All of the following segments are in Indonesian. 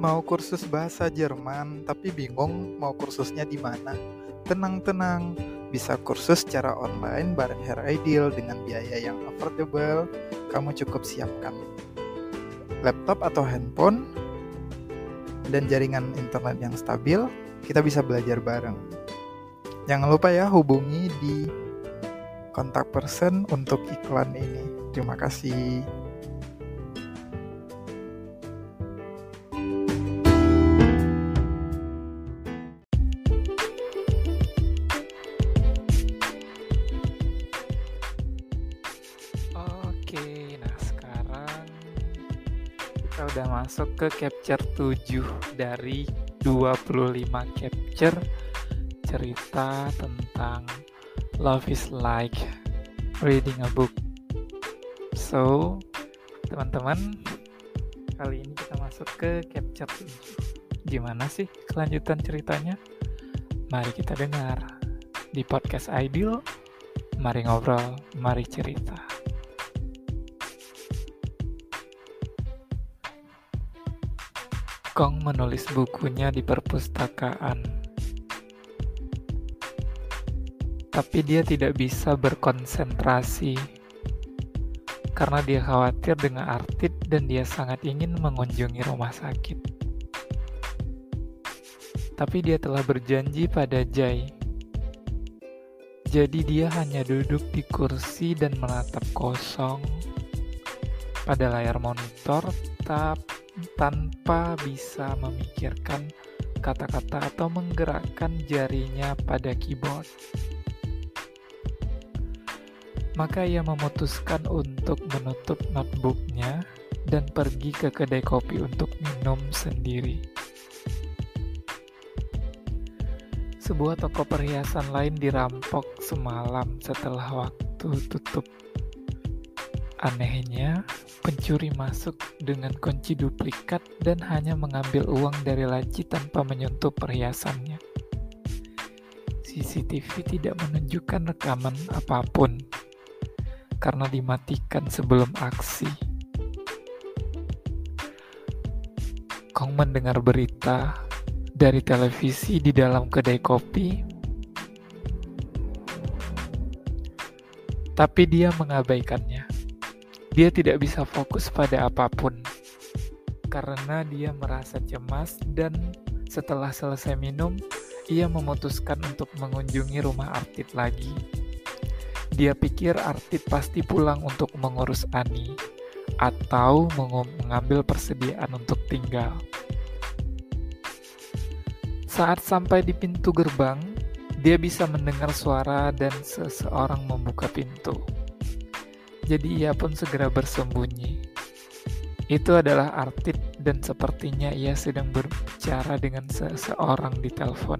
Mau kursus bahasa Jerman, tapi bingung mau kursusnya di mana? Tenang-tenang, bisa kursus secara online bareng Hair Ideal dengan biaya yang affordable. Kamu cukup siapkan laptop atau handphone dan jaringan internet yang stabil, kita bisa belajar bareng. Jangan lupa ya, hubungi di kontak person untuk iklan ini. Terima kasih. Oke, nah sekarang kita udah masuk ke capture 7 dari 25 capture cerita tentang love is like reading a book. So, teman-teman, kali ini kita masuk ke capture 7. Gimana sih kelanjutan ceritanya? Mari kita dengar di podcast Ideal. Mari ngobrol, mari cerita. Kong menulis bukunya di perpustakaan, tapi dia tidak bisa berkonsentrasi karena dia khawatir dengan Artit dan dia sangat ingin mengunjungi rumah sakit. Tapi dia telah berjanji pada Jai, jadi dia hanya duduk di kursi dan menatap kosong pada layar monitor tanpa bisa memikirkan kata-kata atau menggerakkan jarinya pada keyboard. Maka ia memutuskan untuk menutup notebooknya dan pergi ke kedai kopi untuk minum sendiri. Sebuah toko perhiasan lain dirampok semalam setelah waktu tutup. Anehnya, pencuri masuk dengan kunci duplikat dan hanya mengambil uang dari laci tanpa menyentuh perhiasannya. CCTV tidak menunjukkan rekaman apapun karena dimatikan sebelum aksi. Kong mendengar berita dari televisi di dalam kedai kopi, tapi dia mengabaikannya. Dia tidak bisa fokus pada apapun karena dia merasa cemas dan setelah selesai minum, ia memutuskan untuk mengunjungi rumah Artit lagi. Dia pikir Artit pasti pulang untuk mengurus Ani atau mengambil persediaan untuk tinggal. Saat sampai di pintu gerbang, dia bisa mendengar suara dan seseorang membuka pintu. Jadi ia pun segera bersembunyi. Itu adalah Artit dan sepertinya ia sedang berbicara dengan seseorang di telepon.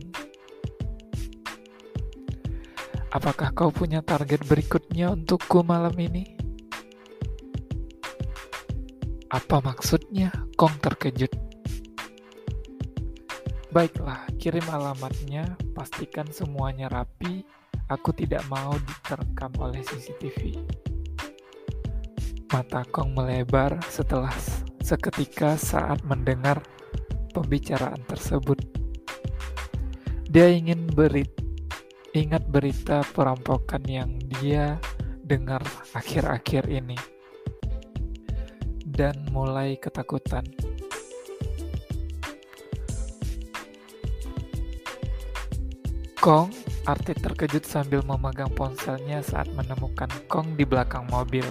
Apakah kau punya target berikutnya untukku malam ini? Apa maksudnya? Kong terkejut. Baiklah, kirim alamatnya, pastikan semuanya rapi. Aku tidak mau diterekam oleh CCTV. Mata Kong melebar setelah seketika saat mendengar pembicaraan tersebut. Dia ingin ingat berita perampokan yang dia dengar akhir-akhir ini dan mulai ketakutan. Kong, Artit terkejut sambil memegang ponselnya saat menemukan Kong di belakang mobil.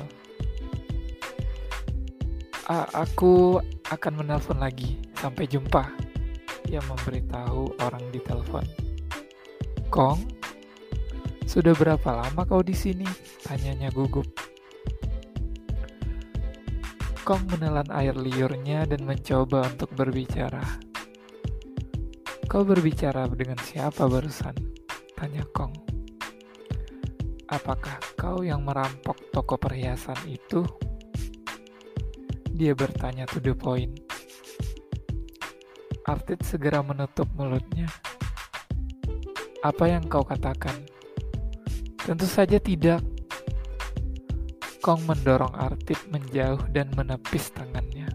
Aku akan menelpon lagi. Sampai jumpa. Ia memberitahu orang di telepon. Kong, sudah berapa lama kau di sini? Tanyanya gugup. Kong menelan air liurnya dan mencoba untuk berbicara. Kau berbicara dengan siapa barusan? Tanya Kong. Apakah kau yang merampok toko perhiasan itu? Dia bertanya to the point. Artit segera menutup mulutnya. Apa yang kau katakan? Tentu saja tidak. Kong mendorong Artit menjauh dan menepis tangannya.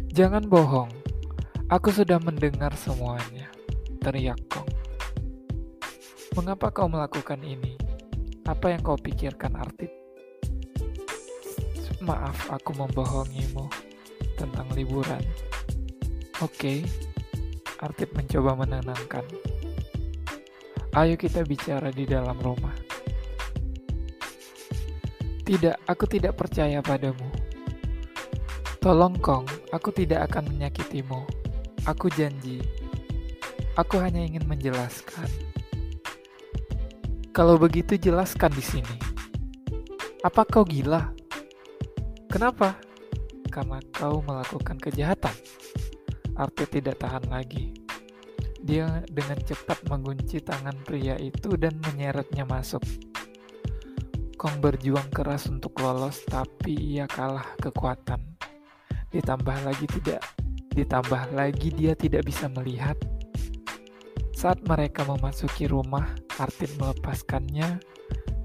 Jangan bohong. Aku sudah mendengar semuanya, teriak Kong. Mengapa kau melakukan ini? Apa yang kau pikirkan, Artit? Maaf, aku membohongimu tentang liburan. Oke, Artit mencoba menenangkan. Ayo kita bicara di dalam rumah. Tidak, aku tidak percaya padamu. Tolong Kong, aku tidak akan menyakitimu. Aku janji. Aku hanya ingin menjelaskan. Kalau begitu jelaskan di sini. Apa kau gila? Kenapa? Karena kau melakukan kejahatan. Artit tidak tahan lagi. Dia dengan cepat mengunci tangan pria itu dan menyeretnya masuk. Kong berjuang keras untuk lolos, tapi ia kalah kekuatan. Ditambah lagi dia tidak bisa melihat. Saat mereka memasuki rumah, Artit melepaskannya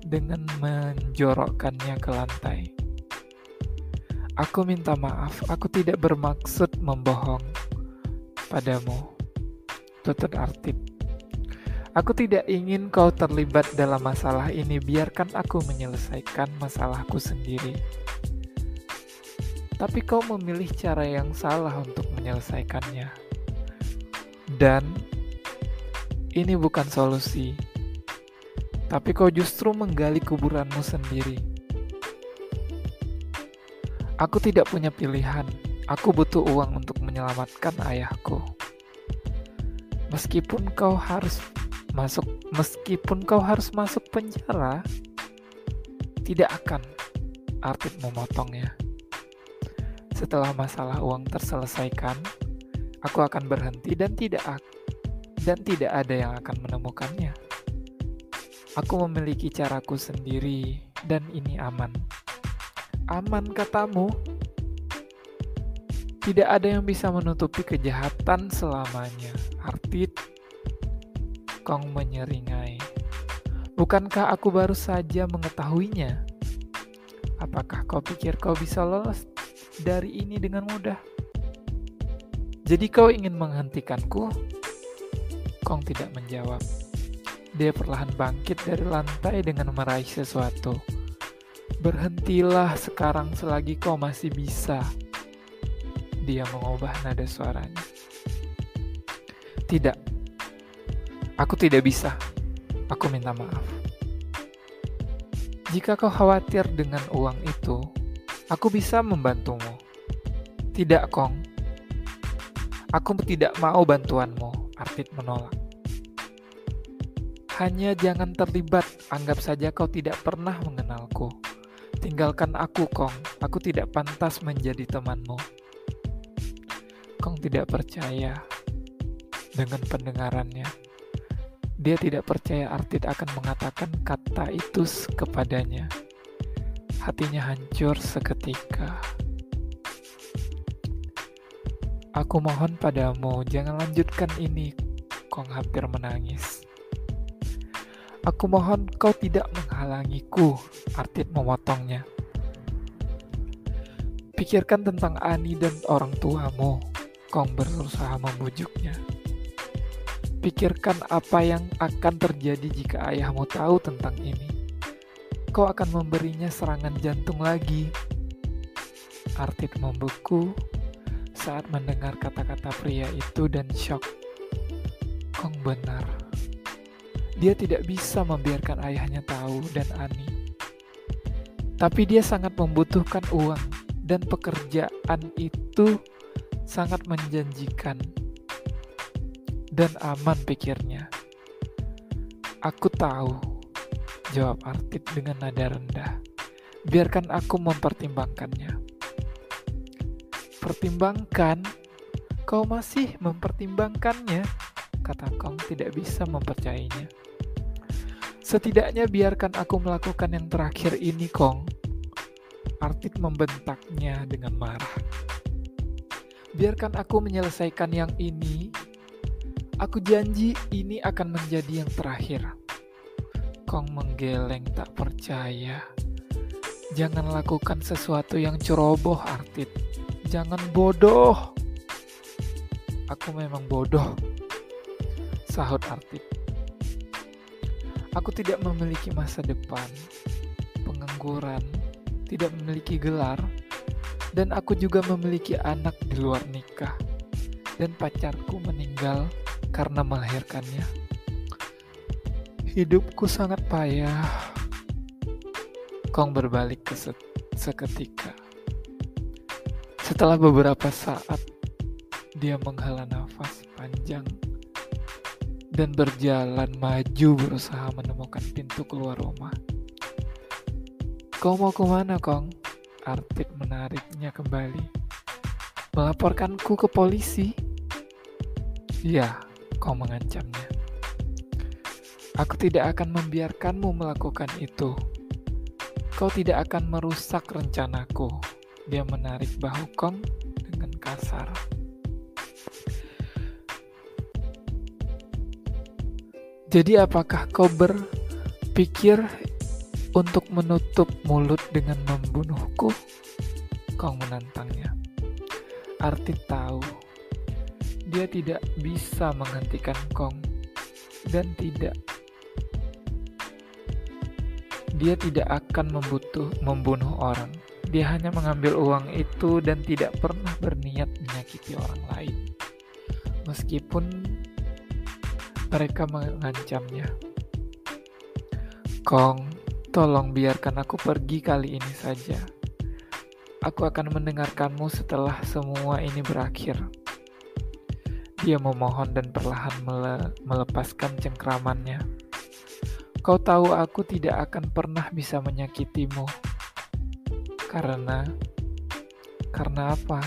dengan menjorokkannya ke lantai. Aku minta maaf, aku tidak bermaksud membohong padamu, tutur Artit. Aku tidak ingin kau terlibat dalam masalah ini, biarkan aku menyelesaikan masalahku sendiri. Tapi kau memilih cara yang salah untuk menyelesaikannya. Dan ini bukan solusi. Tapi kau justru menggali kuburanmu sendiri. Aku tidak punya pilihan. Aku butuh uang untuk menyelamatkan ayahku. Meskipun kau harus masuk penjara, tidak akan, Artit memotongnya. Setelah masalah uang terselesaikan, aku akan berhenti dan tidak ada yang akan menemukannya. Aku memiliki caraku sendiri dan ini aman. Aman katamu? Tidak ada yang bisa menutupi kejahatan selamanya, Artit. Kong menyeringai. Bukankah aku baru saja mengetahuinya? Apakah kau pikir kau bisa lolos dari ini dengan mudah? Jadi kau ingin menghentikanku? Kong tidak menjawab. Dia perlahan bangkit dari lantai dengan meraih sesuatu. Berhentilah sekarang selagi kau masih bisa. Dia mengubah nada suaranya. Tidak. Aku tidak bisa. Aku minta maaf. Jika kau khawatir dengan uang itu, aku bisa membantumu. Tidak, Kong. Aku tidak mau bantuanmu, Artit menolak. Hanya jangan terlibat, anggap saja kau tidak pernah mengenalku. Tinggalkan aku, Kong. Aku tidak pantas menjadi temanmu. Kong tidak percaya dengan pendengarannya. Dia tidak percaya Artit akan mengatakan kata itu kepadanya. Hatinya hancur seketika. Aku mohon padamu, jangan lanjutkan ini. Kong hampir menangis. Aku mohon kau tidak menghalangiku, Artit memotongnya. Pikirkan tentang Ani dan orang tuamu. Kong berusaha membujuknya. Pikirkan apa yang akan terjadi jika ayahmu tahu tentang ini. Kau akan memberinya serangan jantung lagi. Artit membeku saat mendengar kata-kata pria itu dan syok. Kong benar. Dia tidak bisa membiarkan ayahnya tahu dan Ani. Tapi dia sangat membutuhkan uang dan pekerjaan itu sangat menjanjikan. Dan aman, pikirnya. Aku tahu, jawab Artit dengan nada rendah. Biarkan aku mempertimbangkannya. Pertimbangkan? Kau masih mempertimbangkannya? Kata Kong tidak bisa mempercayainya. Setidaknya biarkan aku melakukan yang terakhir ini, Kong. Artit membentaknya dengan marah. Biarkan aku menyelesaikan yang ini. Aku janji ini akan menjadi yang terakhir. Kong menggeleng tak percaya. Jangan lakukan sesuatu yang ceroboh, Artit. Jangan bodoh. Aku memang bodoh, sahut Artip. Aku tidak memiliki masa depan, pengangguran, tidak memiliki gelar, dan aku juga memiliki anak di luar nikah, dan pacarku meninggal karena melahirkannya. Hidupku sangat payah. Kong berbalik seketika. Setelah beberapa saat, dia menghela nafas panjang dan berjalan maju berusaha menemukan pintu keluar rumah. Kau mau kemana, Kong? Artip menariknya kembali. Melaporkanku ke polisi? Ya, Kong mengancamnya. Aku tidak akan membiarkanmu melakukan itu. Kau tidak akan merusak rencanaku. Dia menarik bahu Kong dengan kasar. Jadi apakah kau berpikir untuk menutup mulut dengan membunuhku? Kong menantangnya. Artip tahu dia tidak bisa menghentikan Kong dan dia tidak akan membunuh orang. Dia hanya mengambil uang itu dan tidak pernah berniat menyakiti orang lain. Meskipun mereka mengancamnya. Kong, tolong biarkan aku pergi kali ini saja. Aku akan mendengarkanmu setelah semua ini berakhir. Dia memohon dan perlahan melepaskan cengkramannya. Kau tahu aku tidak akan pernah bisa menyakitimu. Karena apa?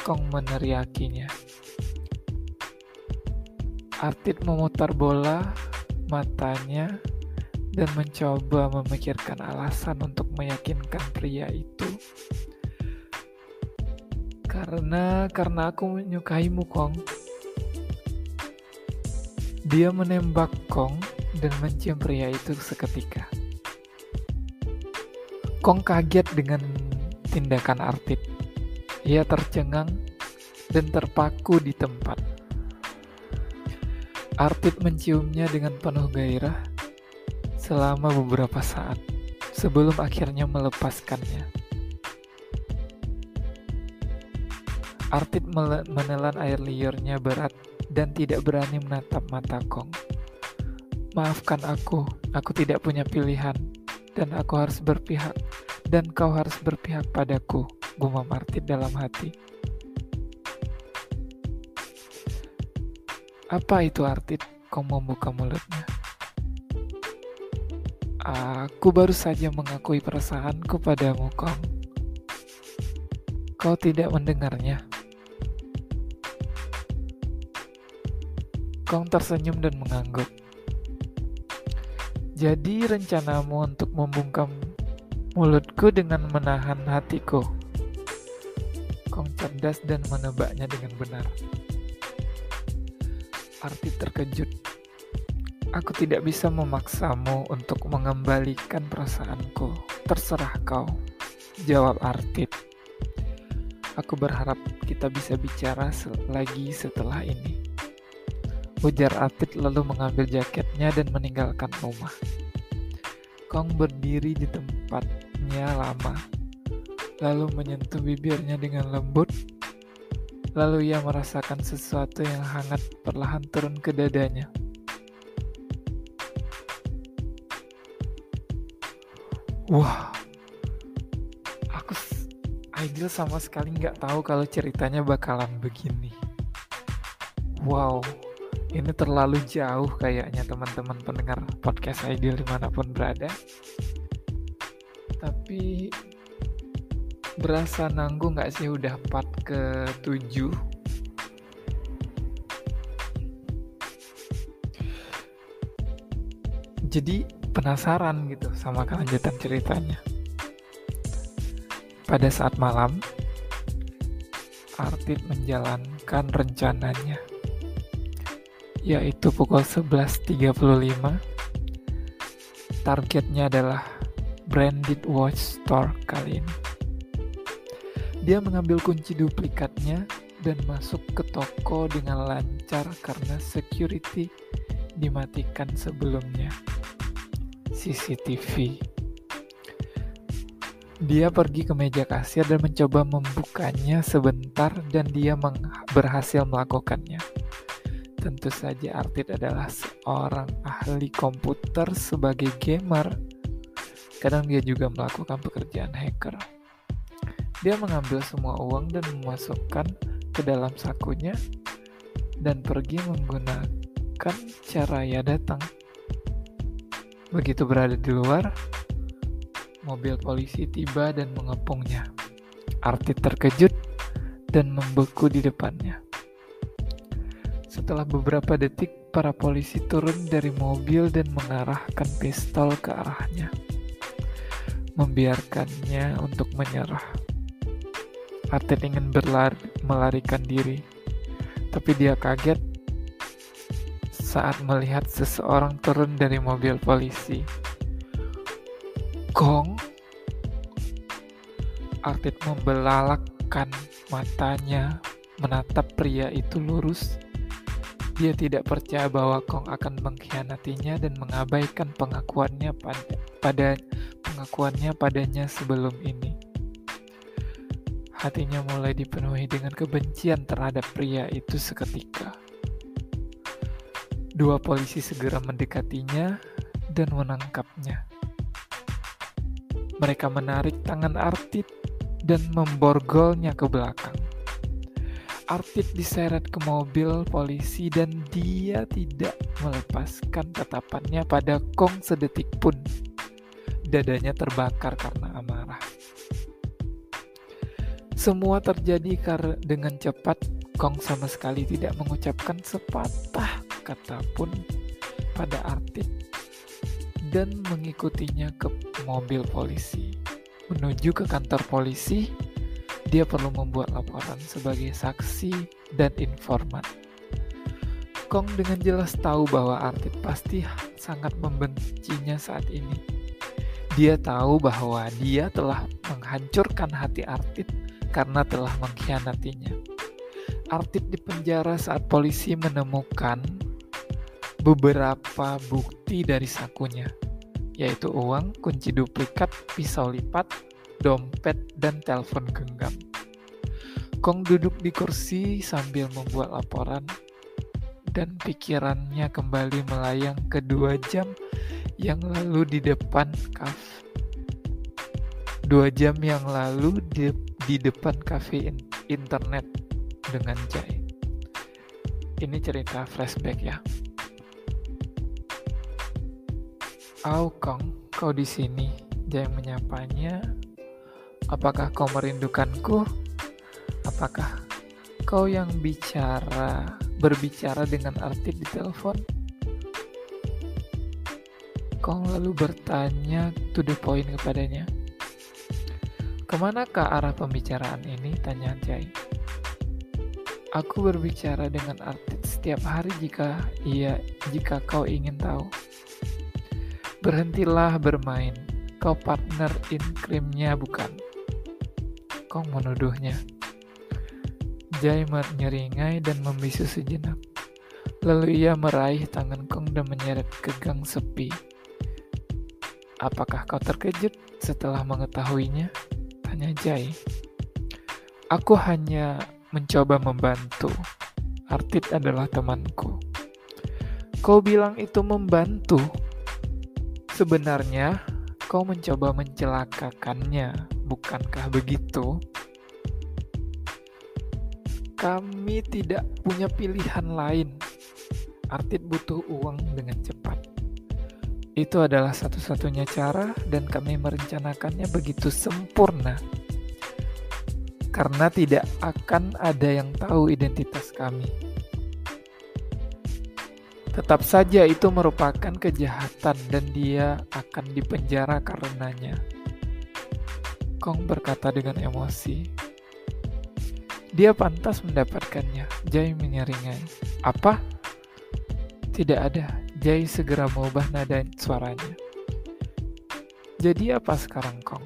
Kong meneriakinya. Artip memutar bola matanya dan mencoba memikirkan alasan untuk meyakinkan pria itu. Karena aku menyukaimu, Kong. Dia menembak Kong dan mencium pria itu seketika. Kong kaget dengan tindakan Artip. Ia tercengang dan terpaku di tempat. Artip menciumnya dengan penuh gairah selama beberapa saat sebelum akhirnya melepaskannya. Artip menelan air liurnya berat dan tidak berani menatap mata Kong. Maafkan aku tidak punya pilihan dan aku harus berpihak dan kau harus berpihak padaku, gumam Artip dalam hati. Apa itu, Artip? Kong membuka mulutnya. Aku baru saja mengakui perasaanku padamu, Kong. Kau tidak mendengarnya. Kong tersenyum dan mengangguk. Jadi rencanamu untuk membungkam mulutku dengan menahan hatiku. Kong cerdas dan menebaknya dengan benar. Artip terkejut. Aku tidak bisa memaksamu untuk mengembalikan perasaanku. Terserah kau, jawab Artip. Aku berharap kita bisa bicara lagi setelah ini, ujar Artip lalu mengambil jaketnya dan meninggalkan rumah. Kong berdiri di tempatnya lama, lalu menyentuh bibirnya dengan lembut. Lalu ia merasakan sesuatu yang hangat perlahan turun ke dadanya. Wah, Aidil sama sekali nggak tahu kalau ceritanya bakalan begini. Wow, ini terlalu jauh kayaknya teman-teman pendengar podcast Aidil dimanapun berada. Tapi berasa nanggung gak sih udah part ke-7? Jadi penasaran gitu sama kelanjutan ceritanya. Pada saat malam, Artip menjalankan rencananya, yaitu pukul 11.35. Targetnya adalah branded watch store kali ini. Dia mengambil kunci duplikatnya dan masuk ke toko dengan lancar karena security dimatikan sebelumnya. CCTV. Dia pergi ke meja kasir dan mencoba membukanya sebentar dan dia berhasil melakukannya. Tentu saja Artid adalah seorang ahli komputer sebagai gamer. Kadang dia juga melakukan pekerjaan hacker. Dia mengambil semua uang dan memasukkan ke dalam sakunya dan pergi menggunakan cara ya datang. Begitu berada di luar, mobil polisi tiba dan mengepungnya. Artid terkejut dan membeku di depannya. Setelah beberapa detik, para polisi turun dari mobil dan mengarahkan pistol ke arahnya, membiarkannya untuk menyerah. Artid ingin melarikan diri, tapi dia kaget saat melihat seseorang turun dari mobil polisi. Gong. Artid membelalakkan matanya menatap pria itu lurus. Dia tidak percaya bahwa Kong akan mengkhianatinya dan mengabaikan pengakuannya padanya sebelum ini. Hatinya mulai dipenuhi dengan kebencian terhadap pria itu seketika. Dua polisi segera mendekatinya dan menangkapnya. Mereka menarik tangan Artid dan memborgolnya ke belakang. Artid diseret ke mobil polisi dan dia tidak melepaskan tatapannya pada Kong sedetik pun. Dadanya terbakar karena amarah. Semua terjadi dengan cepat. Kong sama sekali tidak mengucapkan sepatah kata pun pada Artid dan mengikutinya ke mobil polisi. Menuju ke kantor polisi, dia perlu membuat laporan sebagai saksi dan informan. Kong dengan jelas tahu bahwa Artid pasti sangat membencinya saat ini. Dia tahu bahwa dia telah menghancurkan hati Artid karena telah mengkhianatinya. Artid dipenjara saat polisi menemukan beberapa bukti dari sakunya, yaitu uang, kunci duplikat, pisau lipat, dompet, dan telepon genggam. Kong duduk di kursi sambil membuat laporan dan pikirannya kembali melayang ke 2 jam yang lalu di depan kafe. 2 jam yang lalu di depan kafe internet dengan Jai. Ini cerita flashback ya. "Au Kong, kau di sini?" Jai menyapanya. "Apakah kau merindukanku? Apakah kau yang berbicara dengan Artid di telepon?" Kong lalu bertanya to the point kepadanya. "Kemanakah arah pembicaraan ini?" tanya Jai. "Aku berbicara dengan Artid setiap hari jika kau ingin tahu." "Berhentilah bermain. Kau partner in crime-nya bukan?" Kong menuduhnya. Jai menyeringai dan membisu sejenak. Lalu ia meraih tangan Kong dan menyeret ke gang sepi. "Apakah kau terkejut setelah mengetahuinya?" tanya Jai. "Aku hanya mencoba membantu. Artid adalah temanku." "Kau bilang itu membantu? Sebenarnya kau mencoba mencelakakannya, bukankah begitu?" "Kami tidak punya pilihan lain. Artid butuh uang dengan cepat. Itu adalah satu-satunya cara dan kami merencanakannya begitu sempurna. Karena tidak akan ada yang tahu identitas kami. Tetap saja itu merupakan kejahatan dan dia akan dipenjara karenanya." Kong berkata dengan emosi. "Dia pantas mendapatkannya." Jai menyeringai. "Apa?" "Tidak ada." Jai segera mengubah nada suaranya. "Jadi apa sekarang, Kong?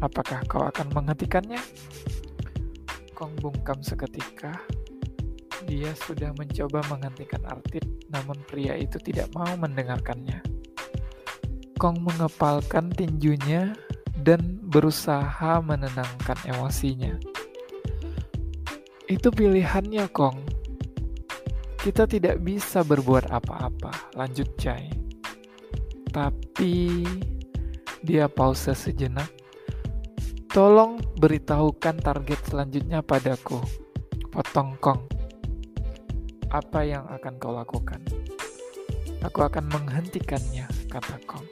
Apakah kau akan menghentikannya?" Kong bungkam seketika. Dia sudah mencoba menghentikan Artit, namun pria itu tidak mau mendengarkannya. Kong mengepalkan tinjunya dan berusaha menenangkan emosinya. Itu pilihannya, Kong. Kita tidak bisa berbuat apa-apa, lanjut Jai. Tapi dia pause sejenak. Tolong beritahukan target selanjutnya padaku, potong Kong. Apa yang akan kau lakukan? Aku akan menghentikannya, kata Kong.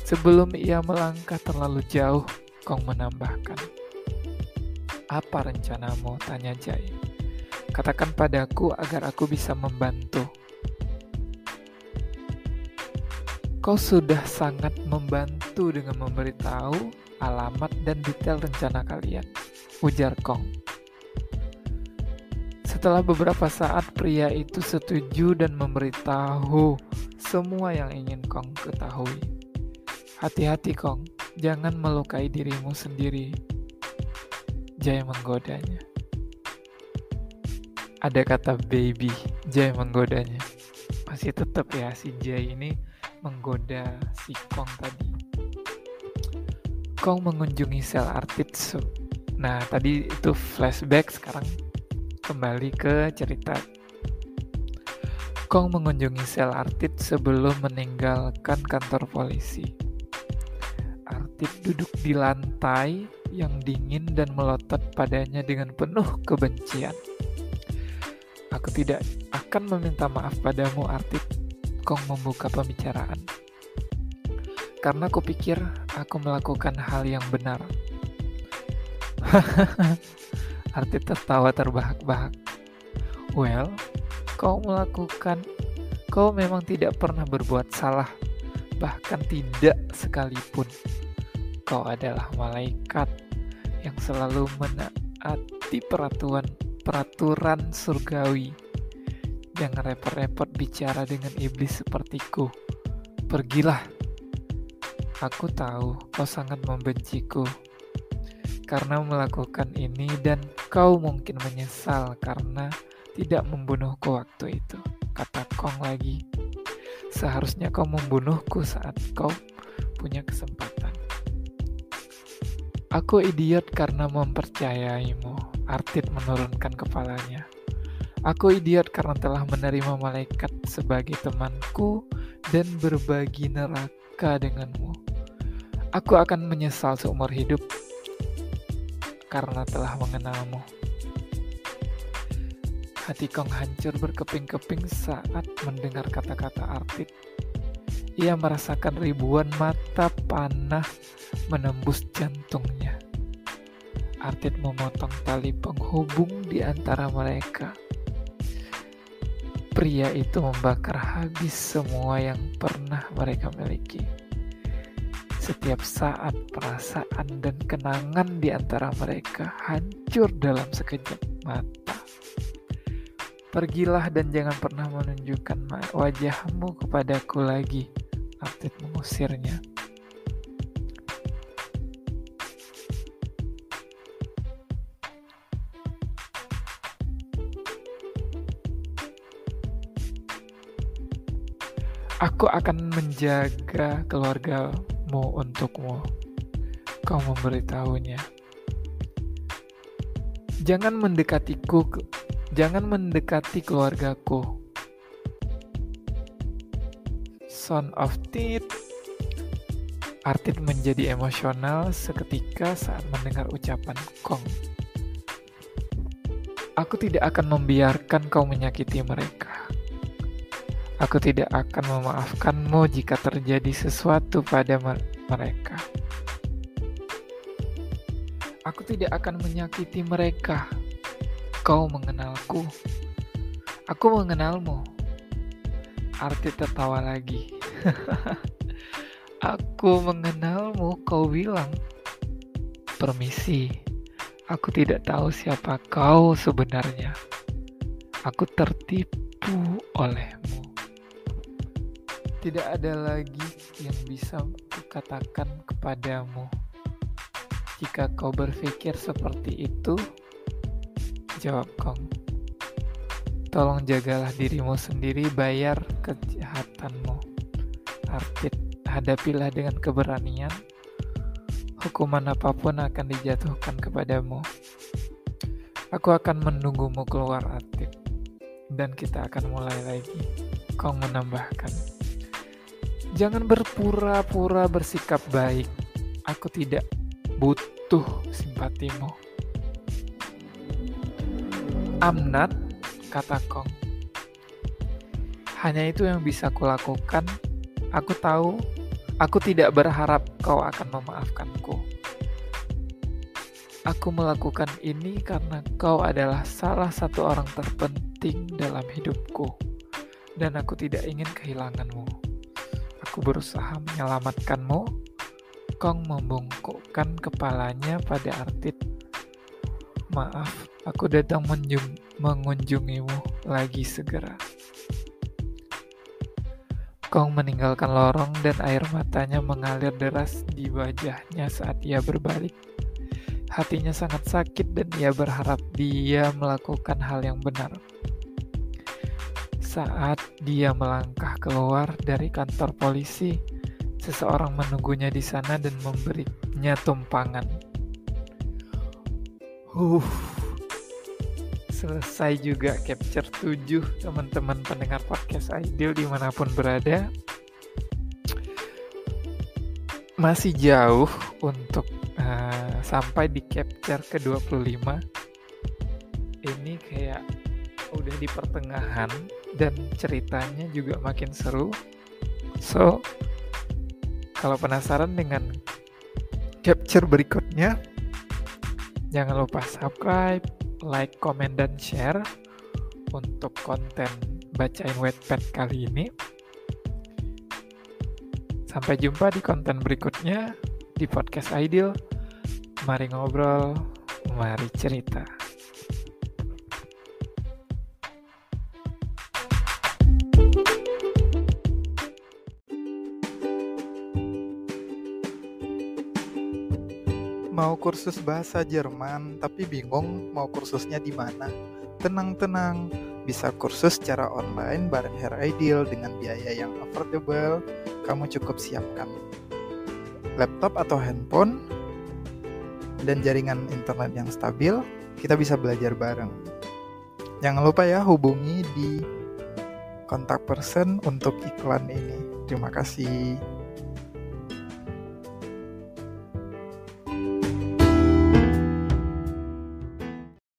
Sebelum ia melangkah terlalu jauh, Kong menambahkan. Apa rencanamu? Tanya Jai. Katakan padaku agar aku bisa membantu. Kau sudah sangat membantu dengan memberitahu alamat dan detail rencana kalian, ujar Kong. Setelah beberapa saat, pria itu setuju dan memberitahu semua yang ingin Kong ketahui. Hati-hati Kong, jangan melukai dirimu sendiri. Jai menggodanya. Ada kata baby, Jai menggodanya. Masih tetap ya si Jai ini menggoda si Kong tadi. Kong mengunjungi sel Artit. Nah tadi itu flashback, sekarang kembali ke cerita. Kong mengunjungi sel Artit sebelum meninggalkan kantor polisi. Artit duduk di lantai yang dingin dan melotot padanya dengan penuh kebencian. Aku tidak akan meminta maaf padamu, Artit. Kong membuka pembicaraan. Karena kupikir aku melakukan hal yang benar. Artit tertawa terbahak-bahak. Well, kau memang tidak pernah berbuat salah, bahkan tidak sekalipun. Kau adalah malaikat yang selalu menaati peraturan surgawi. Jangan repot-repot bicara dengan iblis sepertiku. Pergilah. Aku tahu kau sangat membenciku karena melakukan ini dan kau mungkin menyesal karena tidak membunuhku waktu itu, kata Kong lagi. Seharusnya kau membunuhku saat kau punya kesempatan. Aku idiot karena mempercayaimu. Artit menurunkan kepalanya. Aku idiot karena telah menerima malaikat sebagai temanku dan berbagi neraka denganmu. Aku akan menyesal seumur hidup karena telah mengenalmu. Hati Kong hancur berkeping-keping saat mendengar kata-kata Artit. Ia merasakan ribuan mata panah menembus jantungnya. Artit memotong tali penghubung di antara mereka. Pria itu membakar habis semua yang pernah mereka miliki. Setiap saat perasaan dan kenangan di antara mereka hancur dalam sekejap mata. Pergilah dan jangan pernah menunjukkan wajahmu kepadaku lagi. Artit mengusirnya. Aku akan menjaga keluargamu untukmu. Kau memberitahunya. Jangan mendekati keluargaku. Son of Tit. Artit menjadi emosional seketika saat mendengar ucapan Kong. Aku tidak akan membiarkan kau menyakiti mereka. Aku tidak akan memaafkanmu jika terjadi sesuatu pada mereka. Aku tidak akan menyakiti mereka. Kau mengenalku. Aku mengenalmu. Artit tertawa lagi. Aku mengenalmu, kau bilang. Permisi, aku tidak tahu siapa kau sebenarnya. Aku tertipu olehmu. Tidak ada lagi yang bisa kukatakan kepadamu. Jika kau berpikir seperti itu, jawab Kong. tolong jagalah dirimu sendiri, bayar kejahatanmu. Artit, hadapilah dengan keberanian. Hukuman apapun akan dijatuhkan kepadamu. Aku akan menunggumu keluar, Artit. Dan kita akan mulai lagi. Kong menambahkan, jangan berpura-pura bersikap baik. Aku tidak butuh simpatimu. I'm not, kata Kong. Hanya itu yang bisa kulakukan. Aku tahu, aku tidak berharap kau akan memaafkanku. Aku melakukan ini karena kau adalah salah satu orang terpenting dalam hidupku. Dan aku tidak ingin kehilanganmu. Aku berusaha menyelamatkanmu. Kong membungkukkan kepalanya pada Artit. Maaf, aku datang mengunjungimu lagi segera. Kong meninggalkan lorong dan air matanya mengalir deras di wajahnya saat ia berbalik. Hatinya sangat sakit dan ia berharap dia melakukan hal yang benar. Saat dia melangkah keluar dari kantor polisi, seseorang menunggunya di sana dan memberinya tumpangan. Selesai juga capture 7 teman-teman pendengar podcast Ideal dimanapun berada. Masih jauh untuk sampai di capture ke-25. Ini kayak udah di pertengahan dan ceritanya juga makin seru. So, kalau penasaran dengan capture berikutnya, jangan lupa subscribe, like, komen, dan share untuk konten bacain Wattpad kali ini. Sampai jumpa di konten berikutnya di podcast Ideal. Mari ngobrol, mari cerita. Mau kursus bahasa Jerman tapi bingung mau kursusnya di mana? Tenang-tenang, bisa kursus secara online bareng Hair Ideal dengan biaya yang affordable. Kamu cukup siapkan laptop atau handphone dan jaringan internet yang stabil. Kita bisa belajar bareng. Jangan lupa ya, hubungi di kontak person untuk iklan ini. Terima kasih.